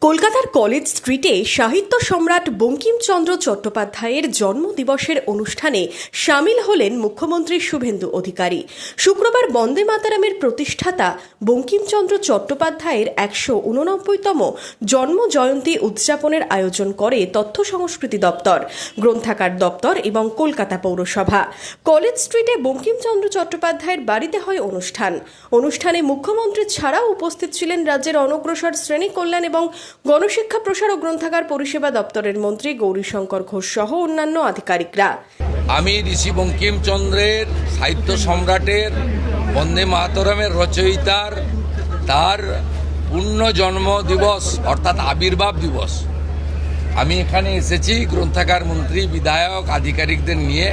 কলকাতার কলেজ স্ট্রিটে সাহিত্য সম্রাট বঙ্কিমচন্দ্র চট্টোপাধ্যায়ের জন্মদিবসের অনুষ্ঠানে সামিল হলেন মুখ্যমন্ত্রী শুভেন্দু অধিকারী। শুক্রবার বন্দে মাতরমের প্রতিষ্ঠাতা বঙ্কিমচন্দ্র চট্টোপাধ্যায়ের ১৮৯তম জন্ম জয়ন্তী উদযাপনের আয়োজন করে তথ্য সংস্কৃতি দপ্তর, গ্রন্থাগার দপ্তর এবং কলকাতা পৌরসভা। কলেজ স্ট্রিটে বঙ্কিমচন্দ্র চট্টোপাধ্যায়ের বাড়িতে হয় অনুষ্ঠানে মুখ্যমন্ত্রী ছাড়াও উপস্থিত ছিলেন রাজ্যের অনগ্রসর শ্রেণী কল্যাণ এবং গণশিক্ষা প্রসার ও গ্রন্থাগার পরিষেবা দপ্তরের মন্ত্রী গৌরীশঙ্কর ঘোষ সহ অন্যান্য আধিকারিকরা। আমি ঋষি বঙ্কিমচন্দ্রের সাহিত্য সম্রাটের বন্দে মাতরমের রচয়িতার তার পূর্ণ জন্ম দিবস অর্থাৎ আবির্ভাব দিবস আমি এখানে এসেছি গ্রন্থাগার মন্ত্রী, বিধায়ক, আধিকারিকদের নিয়ে।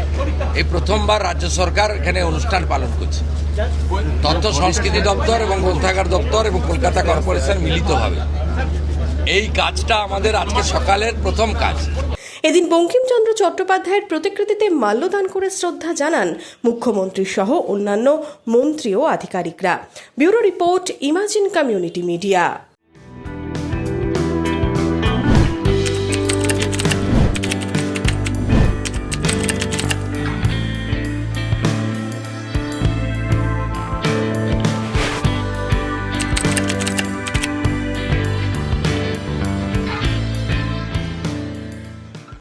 এই প্রথমবার রাজ্য সরকার এখানে অনুষ্ঠান পালন করছে। তথ্য সংস্কৃতি দপ্তর এবং গ্রন্থাগার দপ্তর এবং কলকাতা কর্পোরেশন মিলিতভাবে এই কাজটা আমাদের আজকে সকালের প্রথম কাজ। এদিন বঙ্কিমচন্দ্র চট্টোপাধ্যায়ের প্রতিকৃতিতে মাল্যদান করে শ্রদ্ধা জানান মুখ্যমন্ত্রী সহ অন্যান্য মন্ত্রী ও আধিকারিকরা। Bureau report, imagine community media.